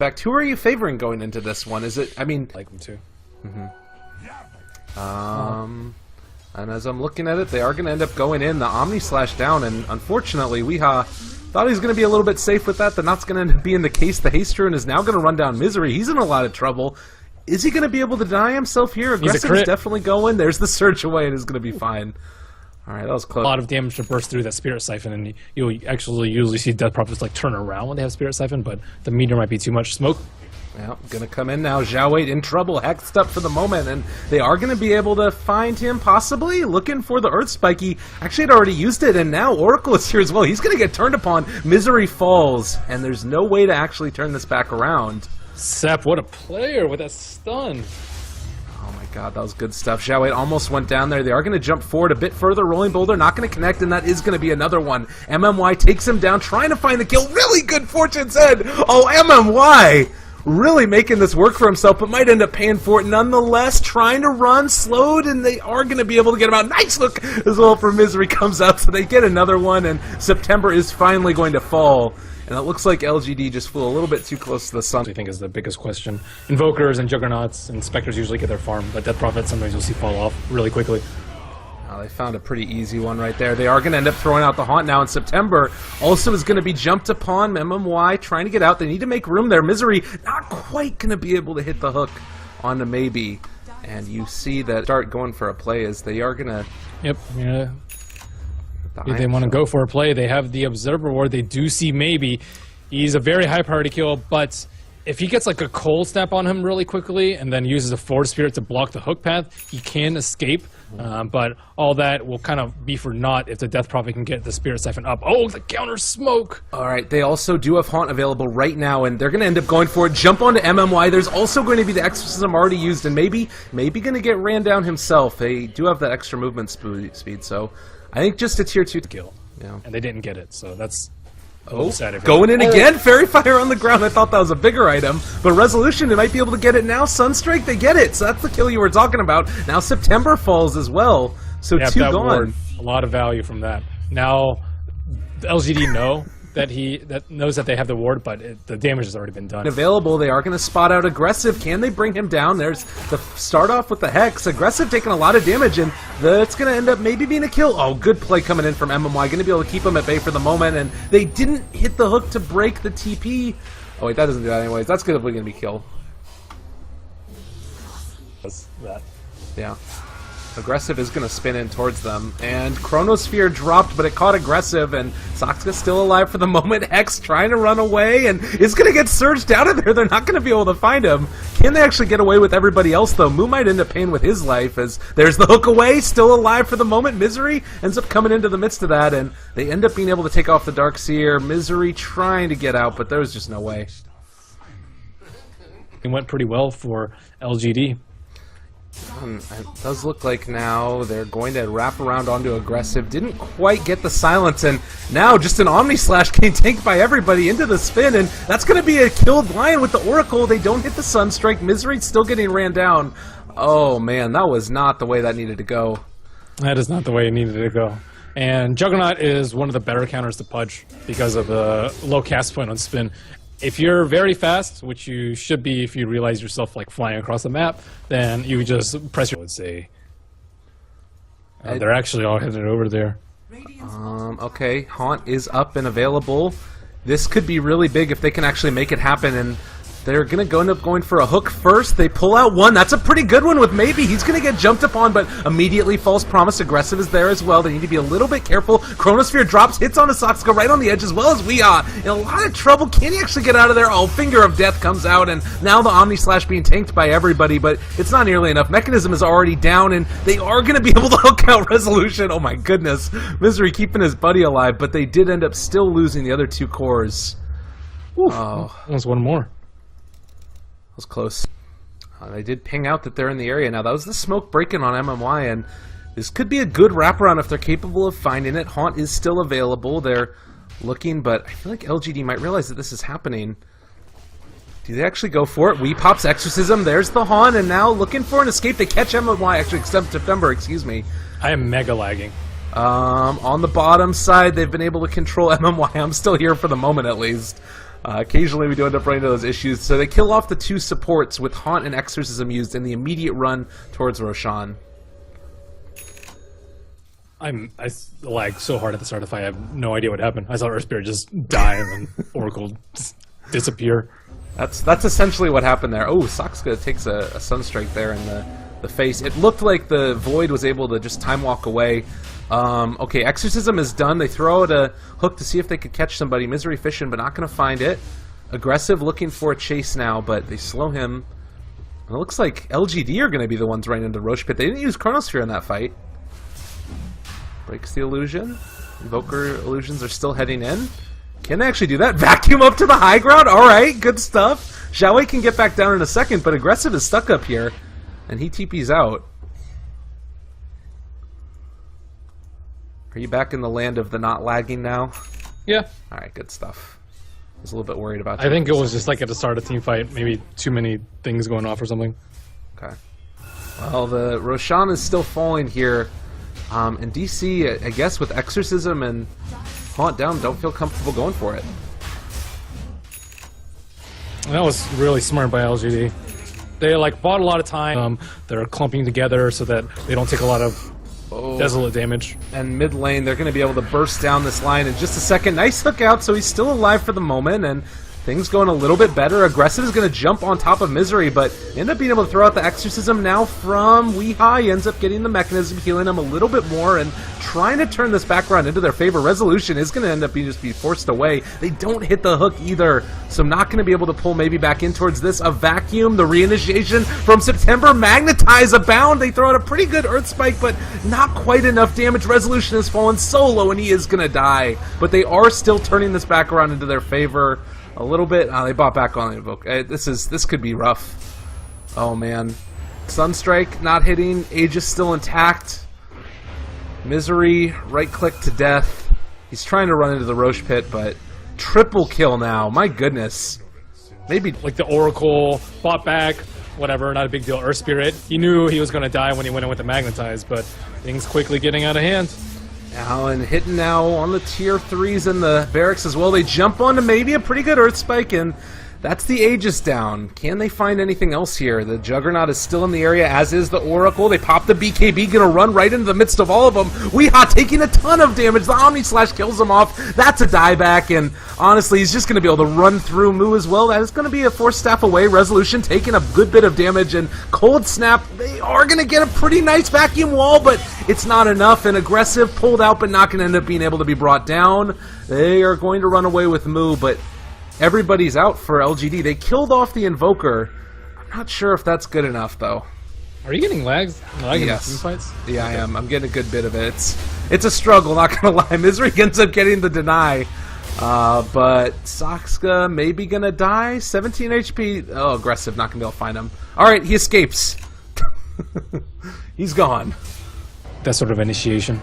expect. Who are you favoring going into this one? Is it, I mean... I like them too. And as I'm looking at it, they are going to end up going in the Omni Slash down, and unfortunately, Weehaw thought he was going to be a little bit safe with that. That's going to end up being the case. The Haste Rune is now going to run down Misery. He's in a lot of trouble. Is he going to be able to deny himself here? Aggressive is definitely going. There's the Surge away, and it's going to be fine. Alright, that was close. A lot of damage to burst through that Spirit Siphon, and you'll actually usually see Death Prophets like turn around when they have Spirit Siphon, but the meter might be too much. Smoke. Yeah, gonna come in now. Zhao Wei in trouble, hexed up for the moment, and they are gonna be able to find him, possibly looking for the Earth Spike. He actually had already used it, and now Oracle is here as well. He's gonna get turned upon. Misery falls, and there's no way to actually turn this back around. Sep, what a player with that stun. Oh my god, that was good stuff. Zhao Wei almost went down there. They are going to jump forward a bit further. Rolling Boulder not going to connect, and that is going to be another one. MMY takes him down, trying to find the kill. Really good Fortune's Head. Oh, MMY really making this work for himself, but might end up paying for it nonetheless. Trying to run, slowed, and they are going to be able to get him out. Nice look as well for Misery comes out, so they get another one, and September is finally going to fall. And it looks like LGD just flew a little bit too close to the sun. I think is the biggest question. Invokers and Juggernauts and Spectres usually get their farm, but Death Prophets sometimes you'll see fall off really quickly. They found a pretty easy one right there. They are going to end up throwing out the Haunt now in September. Also is going to be jumped upon. MMY trying to get out. They need to make room there. Misery not quite going to be able to hit the hook onto Maybe. And you see that start going for a play as they are going to... Yep, yeah. If they want to go for a play, they have the Observer Ward. They do see Maybe. He's a very high priority kill, but if he gets like a cold snap on him really quickly and then uses a Force Spirit to block the hook path, he can escape. But all that will kind of be for naught if the Death Prophet can get the Spirit Siphon up. Oh, the counter smoke! Alright, they also do have Haunt available right now, and they're going to end up going for it. Jump onto MMY. There's also going to be the Exorcism already used, and maybe going to get ran down himself. They do have that extra movement speed, so I think just a tier 2 kill. Yeah. And they didn't get it, so that's... Going in again, Fairy Fire on the ground. I thought that was a bigger item, but Resolution, they might be able to get it now. Sunstrike, they get it, so that's the kill you were talking about. Now September falls as well, so yeah, 2 gone. Ward, a lot of value from that. Now, the LGD know that knows that they have the ward, but the damage has already been done. Available, they are going to spot out Aggressive. Can they bring him down? There's the start off with the Hex. Aggressive taking a lot of damage, and it's going to end up maybe being a kill. Oh, good play coming in from MMY. Going to be able to keep him at bay for the moment, and they didn't hit the hook to break the TP. Oh wait, that doesn't do that anyways. That's going to be kill. That's that. Yeah. Aggressive is going to spin in towards them, and Chronosphere dropped, but it caught Aggressive, and Soxka's still alive for the moment. Hex trying to run away, and is going to get surged out of there. They're not going to be able to find him. Can they actually get away with everybody else, though? Moo might end up paying with his life, as there's the hook away, still alive for the moment. Misery ends up coming into the midst of that, and they end up being able to take off the Darkseer. Misery trying to get out, but there was just no way. It went pretty well for LGD. It does look like now they're going to wrap around onto Aggressive. Didn't quite get the silence, and now just an Omni Slash getting tanked by everybody into the spin, and that's going to be a killed Lion with the Oracle. They don't hit the Sunstrike. Misery's still getting ran down. Oh man, that was not the way that needed to go. That is not the way it needed to go. And Juggernaut is one of the better counters to Pudge because of the low cast point on spin. If you're very fast, which you should be if you realize yourself like flying across the map, then you just press your... I would say they're actually all headed over there. Okay, Haunt is up and available. This could be really big if they can actually make it happen, and they're going to end up going for a hook first. They pull out one. That's a pretty good one with Maybe. He's going to get jumped upon, but immediately False Promise. Aggressive is there as well. They need to be a little bit careful. Chronosphere drops, hits on Asaxka right on the edge, as well as Weehaw. In a lot of trouble. Can he actually get out of there? Oh, Finger of Death comes out, and now the Omni Slash being tanked by everybody, but it's not nearly enough. Mechanism is already down, and they are going to be able to hook out Resolution. Oh my goodness. Misery keeping his buddy alive, but they did end up still losing the other 2 cores. Oof, almost one more. That was close. They did ping out that they're in the area now. That was the smoke breaking on MMY, and this could be a good wraparound if they're capable of finding it. Haunt is still available. They're looking, but I feel like LGD might realize that this is happening. Do they actually go for it? Wee pops Exorcism. There's the Haunt, and now looking for an escape. They catch MMY, actually, except September, excuse me. I am mega lagging. On the bottom side, they've been able to control MMY. I'm still here for the moment, at least. Occasionally we do end up running into those issues. So they kill off the 2 supports with Haunt and Exorcism used in the immediate run towards Roshan. I lagged so hard at the start of the fight, I have no idea what happened. I saw Earth Spirit just die and then Oracle just disappear. That's essentially what happened there. Oh, Sakska takes a Sunstrike there in the face. It looked like the Void was able to just time walk away. Okay, Exorcism is done. They throw out a hook to see if they could catch somebody. Misery fishing, but not going to find it. Aggressive looking for a chase now, but they slow him. And it looks like LGD are going to be the ones right into Roche Pit. They didn't use Chronosphere in that fight. Breaks the illusion. Invoker illusions are still heading in. Can they actually do that? Vacuum up to the high ground? Alright, good stuff. Xiaowei can get back down in a second, but Aggressive is stuck up here. And he TP's out. Are you back in the land of the not lagging now? Yeah. Alright, good stuff. I was a little bit worried about I think it was just like at the start of the team fight, maybe too many things going off or something. Okay. Well, the Roshan is still falling here. And DC, I guess, with Exorcism and Haunt down, don't feel comfortable going for it. That was really smart by LGD. They bought a lot of time. They're clumping together so that they don't take a lot of desolate damage. And mid lane, they're going to be able to burst down this line in just a second. Nice hook out, so he's still alive for the moment, and things going a little bit better. Aggressive is going to jump on top of Misery, but end up being able to throw out the Exorcism now from Weeha. He ends up getting the mechanism, healing him a little bit more, and trying to turn this background into their favor. Resolution is going to end up being just be forced away. They don't hit the hook either, so not going to be able to pull maybe back in towards this. A vacuum, the reinitiation from September, magnetize, abound. They throw out a pretty good Earth Spike, but not quite enough damage. Resolution has fallen so low, and he is going to die. But they are still turning this background into their favor. A little bit. They bought back on the Invoke. This could be rough. Oh man, Sunstrike not hitting. Aegis still intact. Misery right click to death. He's trying to run into the Roche Pit, but triple kill now. My goodness. Maybe like the Oracle bought back. Whatever, not a big deal. Earth Spirit. He knew he was going to die when he went in with the Magnetize, but things quickly getting out of hand. Allen hitting now on the tier 3s and the barracks as well. They jump onto maybe a pretty good Earth Spike, and that's the Aegis down. Can they find anything else here? The Juggernaut is still in the area, as is the Oracle. They pop the BKB, gonna run right into the midst of all of them. Weeha taking a ton of damage. The Omni Slash kills him off. That's a dieback, and honestly, he's just gonna be able to run through Mu as well. That is gonna be a 4-staff away. Resolution taking a good bit of damage, and Cold Snap, they are gonna get a pretty nice vacuum wall, but it's not enough, and Aggressive pulled out, but not gonna end up being able to be brought down. They are going to run away with Mu, but everybody's out for LGD. They killed off the Invoker. I'm not sure if that's good enough, though. Are you getting lags? Yes. In fights? Yeah, I am. I'm getting a good bit of it. It's a struggle, not gonna lie. Misery ends up getting the deny. But Sakska maybe gonna die. 17 HP. Oh, Aggressive, not gonna be able to find him. Alright, he escapes. He's gone. That sort of initiation.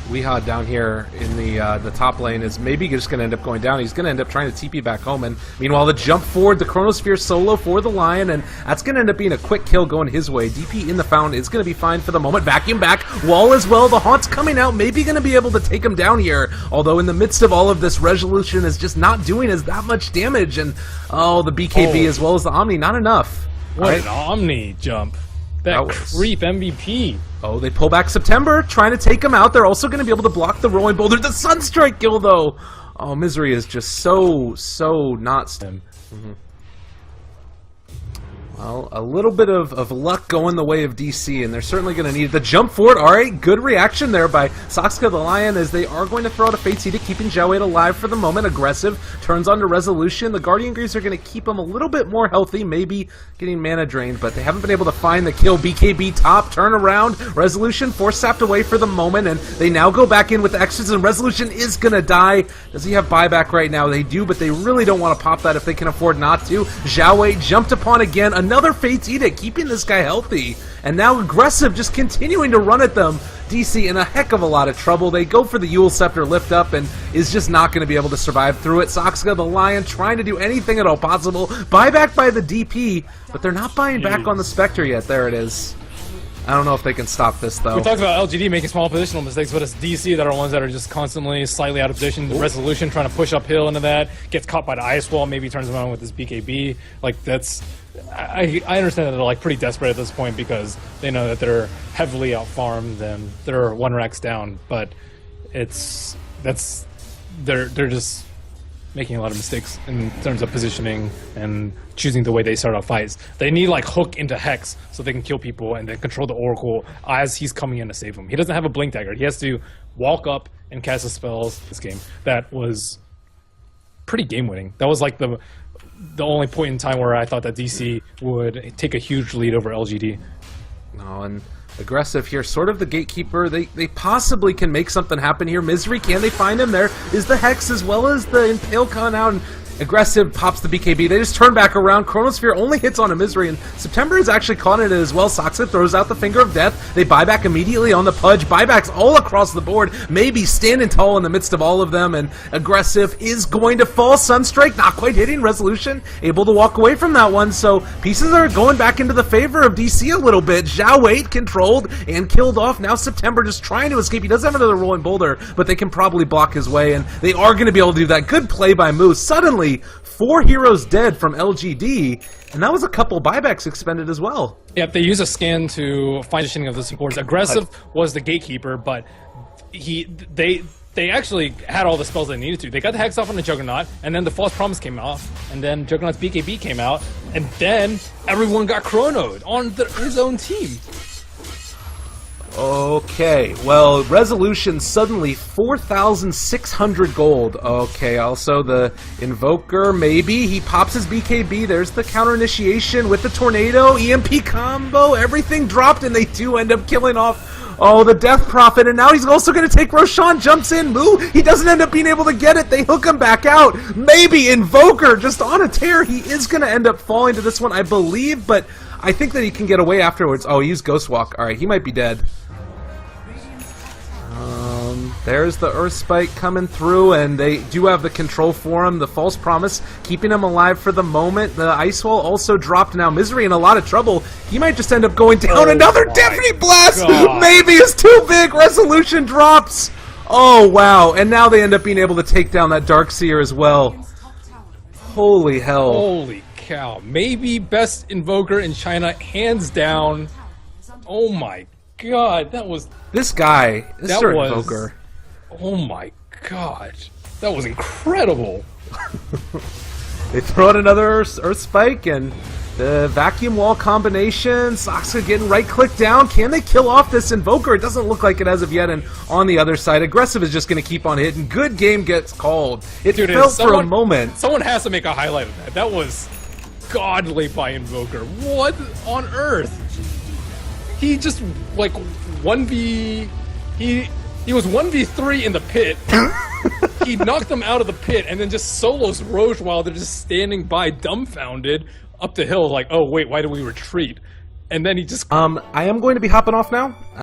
Weeha down here in the top lane is maybe just going to end up going down. He's going to end up trying to TP back home, and meanwhile the jump forward, the Chronosphere solo for the Lion, and that's going to end up being a quick kill going his way. DP in the fountain is going to be fine for the moment. Vacuum back, wall as well. The Haunt's coming out, maybe going to be able to take him down here, although in the midst of all of this, Resolution is just not doing as that much damage, and oh, the BKB as well as the Omni, not enough. What an Omni jump. That creep MVP. Oh, they pull back September, trying to take him out. They're also going to be able to block the Rolling Boulder. The Sunstrike kill, though. Oh, Misery is just so not stem. Well, a little bit of luck going the way of DC, and they're certainly going to need the jump forward. All right, good reaction there by Sakska the Lion, as they are going to throw out a Fate's Edict, keeping Xiaowei alive for the moment. Aggressive turns on to Resolution. The Guardian Greaves are going to keep him a little bit more healthy, maybe getting mana drained, but they haven't been able to find the kill. BKB top, turn around. Resolution force-sapped away for the moment, and they now go back in with the extras, and Resolution is going to die. Does he have buyback right now? They do, but they really don't want to pop that if they can afford not to. Xiaowei jumped upon again. Another Fate's Edict, keeping this guy healthy. And now Aggressive just continuing to run at them. DC in a heck of a lot of trouble. They go for the Yule Scepter lift up and is just not going to be able to survive through it. Sakska the Lion trying to do anything at all possible. Buyback by the DP, but they're not buying back on the Spectre yet. There it is. I don't know if they can stop this, though. We talked about LGD making small positional mistakes, but it's DC that are ones that are just constantly slightly out of position. The Resolution trying to push uphill into that, gets caught by the ice wall, maybe turns around with his BKB. Like, that's... I understand that they're, like, pretty desperate at this point because they know that they're heavily out-farmed and they're 1 racks down, but it's... They're just making a lot of mistakes in terms of positioning and choosing the way they start out fights. They need like hook into Hex so they can kill people and then control the Oracle as he's coming in to save him. He doesn't have a Blink Dagger. He has to walk up and cast his spells this game. That was pretty game-winning. That was like the only point in time where I thought that DC would take a huge lead over LGD. No, and aggressive here, sort of the gatekeeper. They possibly can make something happen here. Misery, can they find him? There is the Hex as well as the Impale coming out, and aggressive pops the BKB. They just turn back around. Chronosphere only hits on a Misery, and September is actually caught in it as well. Soxa throws out the Finger of Death. They buy back immediately on the Pudge. Buybacks all across the board. Maybe standing tall in the midst of all of them, and aggressive is going to fall. Sunstrike not quite hitting. Resolution able to walk away from that one, so pieces are going back into the favor of DC a little bit. Zhao Wei controlled and killed off. Now September just trying to escape. He doesn't have another rolling boulder, but they can probably block his way, and they are going to be able to do that. Good play by Moose. Suddenly 4 heroes dead from LGD, and that was a couple buybacks expended as well. Yep, they use a scan to find positioning of the supports. Aggressive was the gatekeeper, but they actually had all the spells they needed to. They got the Hex off on the Juggernaut, and then the False Promise came off, and then Juggernaut's BKB came out, and then everyone got chronoed on his own team. Okay, well, Resolution suddenly 4,600 gold. Okay, also the Invoker, maybe. He pops his BKB. There's the counter initiation with the Tornado, EMP combo, everything dropped, and they do end up killing off, oh, the Death Prophet, and now he's also going to take Roshan, jumps in, Moo. He doesn't end up being able to get it. They hook him back out. Maybe Invoker just on a tear. He is going to end up falling to this one, I believe, but I think that he can get away afterwards. Oh, he used Ghost Walk. All right, he might be dead. There's the Earth Spike coming through, and they do have the control for him. The False Promise keeping him alive for the moment. The Ice Wall also dropped now. Misery in a lot of trouble. He might just end up going down. Oh, another Deafening Blast! God. Maybe is too big. Resolution drops. Oh, wow. And now they end up being able to take down that Darkseer as well. Holy hell. Holy cow. Maybe best Invoker in China, hands down. Oh my god, that was... This guy, this Invoker. Oh my god, that was incredible. They throw out another Earth Spike, and the Vacuum Wall combination. Soxa getting right-click down. Can they kill off this Invoker? It doesn't look like it as of yet, and on the other side, Aggressive is just going to keep on hitting. Good game gets called. It felt for a moment. Someone has to make a highlight of that. That was godly by Invoker. What on earth? He just, like, 1v... He was 1v3 in the pit. He knocked them out of the pit and then just solos Roche while they're just standing by dumbfounded up the hill like, oh wait, why do we retreat? And then he just... I am going to be hopping off now.